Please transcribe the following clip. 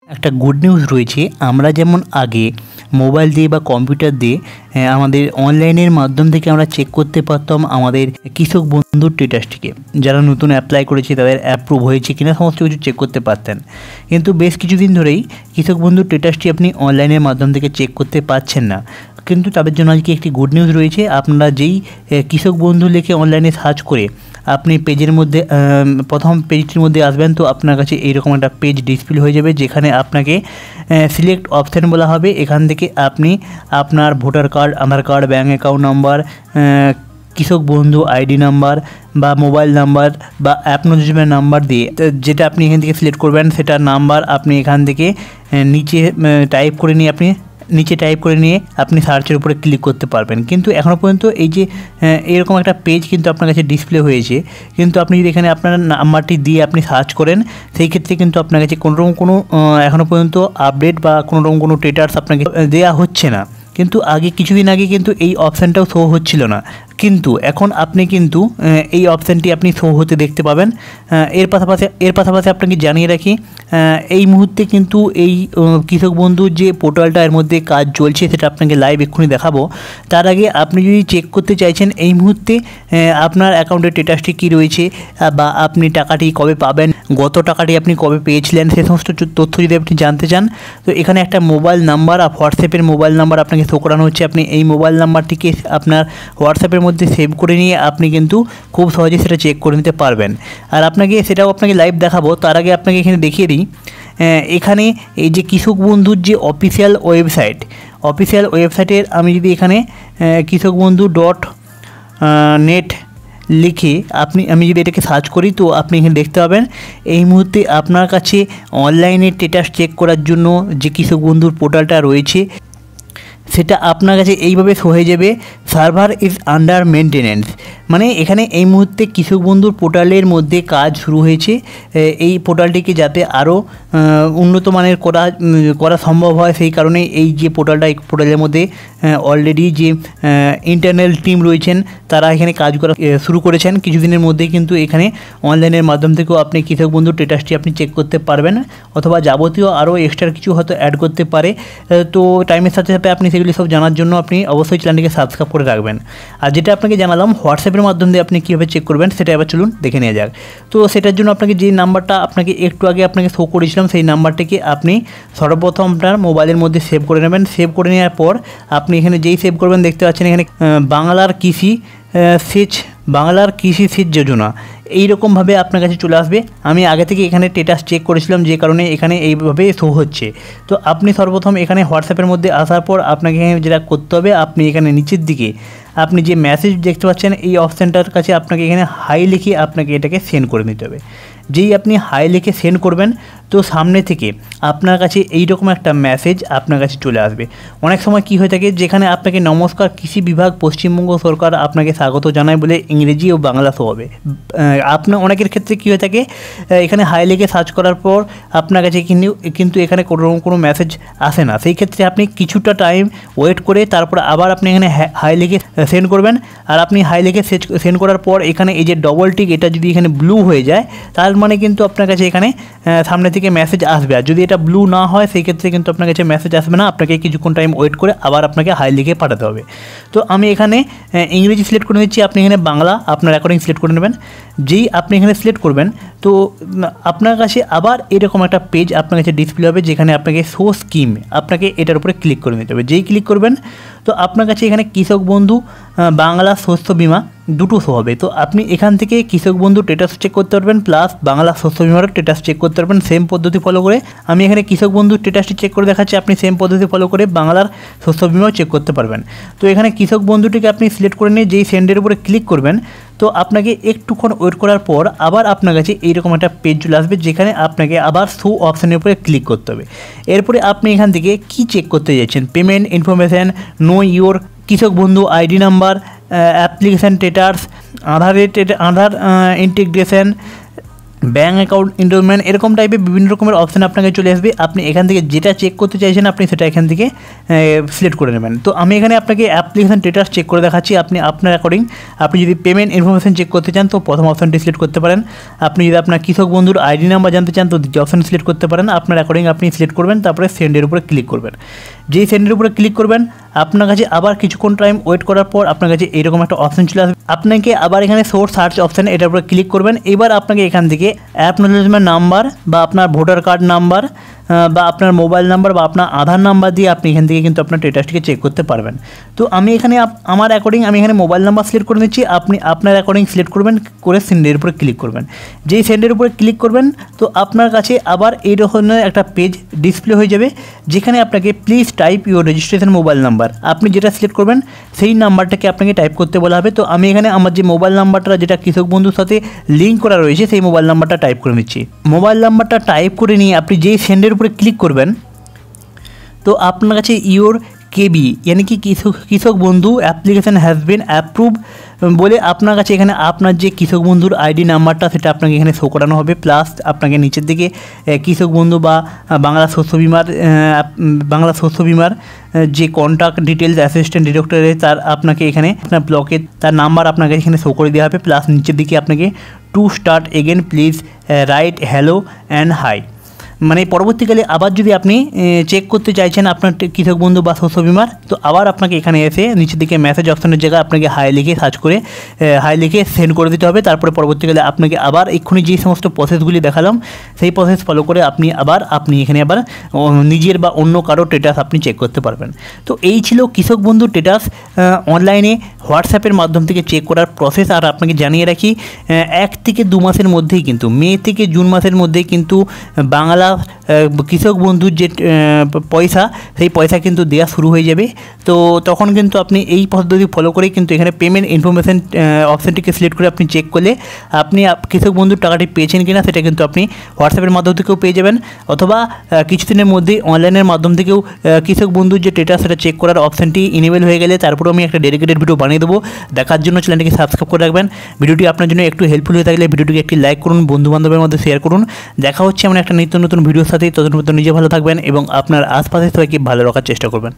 একটা good news রয়েছে। আমরা যেমন আগে মোবাইল দিয়ে বা কম্পিউটার দিয়ে আমাদের অনলাইনের মাধ্যম থেকে আমরা চেক করতে পারতাম আমাদের কৃষক বন্ধুর স্ট্যাটাসটিকে, যারা নতুন অ্যাপ্লাই করেছে তাদের অ্যাপ্রুভ হয়েছে কিনা সমস্ত কিছু চেক করতে পারতেন। কিন্তু বেশ কিছুদিন ধরেই কৃষক বন্ধুর স্ট্যাটাসটি আপনি অনলাইনের মাধ্যম থেকে চেক করতে পারছেন না। কিন্তু তাদের জন্য আজকে একটি গুড নিউজ রয়েছে। আপনারা যেই কৃষক বন্ধু লিখে অনলাইনে সার্চ করে আপনি পেজের মধ্যে প্রথম পেজটির মধ্যে আসবেন, তো আপনার কাছে এইরকম একটা পেজ ডিসপ্লে হয়ে যাবে, যেখানে আপনাকে সিলেক্ট অপশান বলা হবে। এখান থেকে আপনি আপনার ভোটার কার্ড, আধার কার্ড, ব্যাঙ্ক অ্যাকাউন্ট নাম্বার, কৃষক বন্ধু আইডি নাম্বার বা মোবাইল নাম্বার বা অ্যাকনোলেজমেন্ট নাম্বার দিয়ে যেটা আপনি এখান থেকে সিলেক্ট করবেন সেটার নাম্বার আপনি এখান থেকে নিচে টাইপ করে নিয়ে আপনি সার্চের উপরে ক্লিক করতে পারবেন। কিন্তু এখনও পর্যন্ত এই যে এরকম একটা পেজ কিন্তু আপনার কাছে ডিসপ্লে হয়েছে, কিন্তু আপনি যদি এখানে আপনার নাম্বারটি দিয়ে আপনি সার্চ করেন, সেই ক্ষেত্রে কিন্তু আপনার কাছে কোনো এখনও পর্যন্ত আপডেট বা কোনো স্ট্যাটাস আপনাকে দেওয়া হচ্ছে না। কিন্তু কিছুদিন আগে কিন্তু এই অপশানটাও শো হচ্ছিল না, কিন্তু এখন আপনি কিন্তু এই অপশানটি আপনি শো হতে দেখতে পাবেন। এর পাশাপাশি আপনাকে জানিয়ে রাখি, এই মুহূর্তে কিন্তু এই কৃষক বন্ধুর যে পোর্টালটা এর মধ্যে কাজ চলছে সেটা আপনাকে লাইভ এক্ষুনি দেখাবো। তার আগে আপনি যদি চেক করতে চাইছেন এই মুহূর্তে আপনার অ্যাকাউন্টের স্ট্যাটাসটি কী রয়েছে বা আপনি টাকাটি কবে পাবেন, গত টাকাটি আপনি কবে পেয়েছিলেন, সে সমস্ত তথ্য যদি আপনি জানতে চান, তো এখানে একটা মোবাইল নাম্বার আর হোয়াটসঅ্যাপের মোবাইল নাম্বার আপনাকে শো করানো হচ্ছে। আপনি এই মোবাইল নাম্বারটিকে আপনার হোয়াটসঅ্যাপের মধ্যে সেভ করে নিয়ে আপনি কিন্তু খুব সহজে সেটা চেক করে নিতে পারবেন। আর সেটাও আপনাকে লাইভ দেখাবো। তার আগে আপনাকে এখানে দেখিয়ে দিই, এখানে এই যে কৃষক বন্ধুর যে অফিসিয়াল ওয়েবসাইটের আমি যদি এখানে কৃষক বন্ধু .net লিখে আমি যদি এটাকে সার্চ করি, তো আপনি এখানে দেখতে পাবেন এই মুহূর্তে আপনার কাছে অনলাইনে স্ট্যাটাস চেক করার জন্য যে কৃষক বন্ধুর পোর্টালটা রয়েছে সেটা আপনার কাছে এইভাবে শো হয়ে যাবে, সার্ভার ইজ আন্ডার মেনটেনেন্স। মানে এখানে এই মুহূর্তে কৃষক বন্ধুর পোর্টালের মধ্যে কাজ শুরু হয়েছে। এই পোর্টালটিকে যাতে আরও উন্নত মানের করা সম্ভব হয়, সেই কারণে এই যে এই পোর্টালের মধ্যে অলরেডি যে ইন্টারনাল টিম রয়েছেন তারা এখানে কাজ করা শুরু করেছেন। কিছুদিনের মধ্যেই কিন্তু এখানে অনলাইনের মাধ্যম থেকেও আপনি কৃষক বন্ধুর স্ট্যাটাসটি আপনি চেক করতে পারবেন, অথবা যাবতীয় আরও এক্সট্রা কিছু হয়তো অ্যাড করতে পারে। তো টাইমের সাথে সাথে আপনি সেগুলি সব জানার জন্য আপনি অবশ্যই চ্যানেলটিকে সাবস্ক্রাইব করে রাখবেন। আর যেটা আপনাকে জানালাম হোয়াটসঅ্যাপের মাধ্যম দিয়ে আপনি কীভাবে চেক করবেন সেটা এবার চলুন দেখে নেওয়া যাক। তো সেটার জন্য আপনাকে যে নাম্বারটা একটু আগে শো করেছিলাম, সেই নাম্বারটিকে আপনি সর্বপ্রথম আপনার মোবাইলের মধ্যে সেভ করে নেবেন। সেভ করে নেওয়ার পর আপনি এখানে যেই সেভ করবেন দেখতে পাচ্ছেন এখানে বাংলার কৃষি সেচ যোজনা এইরকমভাবে আপনার কাছে চলে আসবে। আমি আগে থেকে এখানে স্ট্যাটাস চেক করেছিলাম, যে কারণে এখানে এইভাবে শো হচ্ছে। তো আপনি সর্বপ্রথম এখানে হোয়াটসঅ্যাপের মধ্যে আসার পর আপনাকে যেটা করতে হবে, আপনি এখানে নিচের দিকে আপনি যে মেসেজ দেখতে পাচ্ছেন এই অপশানটার কাছে আপনাকে এখানে হাই লিখে আপনাকে এটাকে সেন্ড করে নিতে হবে। যেই আপনি হাই লিখে সেন্ড করবেন, তো সামনে থেকে আপনার কাছে এইরকম একটা মেসেজ আপনার কাছে চলে আসবে। অনেক সময় কি হয়ে থাকে, যেখানে আপনাকে নমস্কার কৃষি বিভাগ পশ্চিমবঙ্গ সরকার আপনাকে স্বাগত জানায় বলে ইংরেজি ও বাংলা শো হবে। আপনার অনেকের ক্ষেত্রে কী হয়ে থাকে, এখানে হাই লিখে সার্চ করার পর আপনার কাছে কিন্তু এখানে কোনো মেসেজ আসে না। সেই ক্ষেত্রে আপনি কিছুটা টাইম ওয়েট করে তারপর আবার আপনি এখানে হাই লিখে সেন্ড করবেন। আর আপনি হাই লিখে সেন্ড করার পর এখানে এই যে ডবল টিক, এটা যদি এখানে ব্লু হয়ে যায় তার মানে কিন্তু আপনার কাছে এখানে সামনে থেকে মেসেজ আসবে। আর যদি এটা ব্লু না হয় সেই ক্ষেত্রে কিন্তু আপনার কাছে মেসেজ আসবে না, আপনাকে কিছুক্ষণ টাইম ওয়েট করে আবার আপনাকে হাই লিখে পাঠাতে হবে। তো আমি এখানে ইংরেজি সিলেক্ট করে নিচ্ছি, আপনি এখানে বাংলা আপনার অ্যাকর্ডিং সিলেক্ট করে নেবেন। যেই আপনি এখানে সিলেক্ট করবেন, তো আপনার কাছে আবার এরকম একটা পেজ আপনার কাছে ডিসপ্লে হবে, যেখানে আপনাকে শো স্কিম আপনাকে এটার উপরে ক্লিক করে নিতে হবে। যেই ক্লিক করবেন, তো আপনার কাছে এখানে কৃষক বন্ধু বাংলা শস্য বিমা দুটো শো হবে। তো আপনি এখান থেকে কৃষক বন্ধু স্ট্যাটাস চেক করতে পারবেন, প্লাস বাংলা শস্য বিমারও স্ট্যাটাস চেক করতে পারবেন সেম পদ্ধতি ফলো করে। আমি এখানে কৃষক বন্ধু স্ট্যাটাসটি চেক করে দেখাচ্ছি, আপনি সেম পদ্ধতি ফলো করে বাংলার শস্য বিমাও চেক করতে পারবেন। তো এখানে কৃষক বন্ধুটিকে আপনি সিলেক্ট করে নিয়ে যেই সেন্ডের উপরে ক্লিক করবেন, তো আপনাকে একটুক্ষণ ওয়েট করার পর আবার আপনার কাছে এইরকম একটা পেজ চলে আসবে, যেখানে আপনাকে আবার শো অপশানের উপরে ক্লিক করতে হবে। এরপরে আপনি এখান থেকে কি চেক করতে যাচ্ছেন, পেমেন্ট ইনফরমেশান, নো ইওর কৃষক বন্ধু আইডি নাম্বার, অ্যাপ্লিকেশান স্ট্যাটাস, আধার ইন্টিগ্রেশন, ব্যাঙ্ক অ্যাকাউন্ট এনরোলমেন্ট এরকম টাইপের বিভিন্ন রকমের অপশান আপনাকে চলে আসবে। আপনি এখান থেকে যেটা চেক করতে চাইছেন আপনি সেটা এখান থেকে সিলেক্ট করে নেবেন। তো আমি এখানে আপনাকে অ্যাপ্লিকেশন স্ট্যাটাস চেক করে দেখাচ্ছি। আপনি আপনার অ্যাকর্ডিং আপনি যদি পেমেন্ট ইনফরমেশন চেক করতে চান তো প্রথম অপশানটি সিলেক্ট করতে পারেন। আপনি যদি আপনার কৃষক বন্ধুর আইডি নাম্বার জানতে চান তো দ্বিতীয় অপশান সিলেক্ট করতে পারেন। আপনার অ্যাকর্ডিং আপনি সিলেক্ট করবেন, তারপরে সেন্ডের উপরে ক্লিক করবেন। যেই সেন্ডের উপরে ক্লিক করবেন আপনার কাছে আবার কিছুক্ষণ টাইম ওয়েট করার পর আপনার কাছে এইরকম একটা অপশান চলে আসবে। আপনাকে আবার এখানে সোর্স সার্চ অপশানে এটার উপরে ক্লিক করবেন। এবার আপনাকে এখান থেকে অ্যাকনোলেজমেন্ট নাম্বার বা আপনার ভোটার কার্ড নাম্বার বা আপনার মোবাইল নাম্বার বা আপনার আধার নাম্বার দিয়ে আপনি এখান থেকে কিন্তু আপনার স্ট্যাটাসটিকে চেক করতে পারবেন। তো আমি এখানে আমার অ্যাকর্ডিং আমি এখানে মোবাইল নাম্বার সিলেক্ট করে নিচ্ছি। আপনি আপনার অ্যাকর্ডিং সিলেক্ট করবেন, করে সেন্ডের উপরে ক্লিক করবেন। যেই সেন্ডের উপরে ক্লিক করবেন তো আপনার কাছে আবার এই ধরনের একটা পেজ ডিসপ্লে হয়ে যাবে, যেখানে আপনাকে please type your registration mobile number, আপনি যেটা সিলেক্ট করবেন সেই নাম্বারটাকে আপনাকে টাইপ করতে বলা হবে। তো আমি এখানে আমার যে মোবাইল নাম্বারটা যেটা কৃষক বন্ধুর সাথে লিঙ্ক করা রয়েছে সেই মোবাইল নাম্বারটা টাইপ করে নিচ্ছি। মোবাইল নাম্বারটা টাইপ করে নিয়ে আপনি যেই সেন্ডের উপরে ক্লিক করবেন তো আপনার কাছে ইওর কেবি यानी कि কৃষক বন্ধু অ্যাপ্লিকেশান হ্যাজ বিন অ্যাপ্রুভ বলে আপনার কাছে এখানে আপনার যে কৃষক বন্ধুর আইডি নাম্বারটা সেটা আপনাকে এখানে শো করানো হবে। প্লাস আপনাকে নিচের দিকে কৃষক বন্ধু বা বাংলা শস্য বিমার যে কন্ট্যাক্ট ডিটেলস অ্যাসিস্ট্যান্ট ডিরেক্টরে তার আপনাকে এখানে আপনার ব্লকের তার নাম্বার আপনাকে এখানে শো করে দেওয়া হবে। প্লাস নিচের দিকে আপনাকে to start again please right hello and hi, মানে পরবর্তীকালে আবার যদি আপনি চেক করতে চাইছেন আপনার কৃষক বন্ধু বা শস্য বিমার তো আবার আপনাকে এখানে এসে নিচের দিকে মেসেজ অপশনের জায়গায় আপনাকে হাই লিখে সার্চ করে হাই লিখে সেন্ড করে দিতে হবে। তারপরে পরবর্তীকালে আপনাকে আবার এক্ষুনি যে সমস্ত প্রসেসগুলি দেখালাম সেই প্রসেস ফলো করে আপনি এখানে আবার নিজের বা অন্য কারো স্ট্যাটাস আপনি চেক করতে পারবেন। তো এই ছিল কৃষক বন্ধু স্ট্যাটাস অনলাইনে হোয়াটসঅ্যাপের মাধ্যম থেকে চেক করার প্রসেস। আর আপনাকে জানিয়ে রাখি 1 থেকে 2 মাসের মধ্যেই কিন্তু মে থেকে জুন মাসের মধ্যেই কিন্তু বাংলা কৃষক বন্ধুর যে পয়সা সেই পয়সা কিন্তু দেওয়া শুরু হয়ে যাবে। তো তখন কিন্তু আপনি এই পদ্ধতি ফলো করেই কিন্তু এখানে পেমেন্ট ইনফরমেশন অপশানটিকে সিলেক্ট করে আপনি চেক করলে আপনি কৃষক বন্ধুর টাকাটি পেয়েছেন কিনা সেটা কিন্তু আপনি হোয়াটসঅ্যাপের মাধ্যম থেকেও পেয়ে যাবেন, অথবা কিছুদিনের মধ্যেই অনলাইনের মাধ্যম থেকেও কৃষক বন্ধুর যে স্ট্যাটাস সেটা চেক করার অপশানটি ইনেবল হয়ে গেলে তারপরেও আমি একটা ডেডিকেটেড ভিডিও বানিয়ে দেবো। দেখার জন্য চ্যানেলটিকে সাবস্ক্রাইব করে রাখবেন। ভিডিওটি আপনার জন্য একটু হেল্পফুল হয়ে থাকলে ভিডিওটিকে একটি লাইক করুন, বন্ধুবান্ধবের মধ্যে শেয়ার করুন। দেখা হচ্ছে এমন একটা নিত্য নতুন ভিডিওর সাথে। ততক্ষণ নিজে ভালো থাকবেন এবং আপনার আশপাশের সবাইকে ভালো রাখার চেষ্টা করবেন।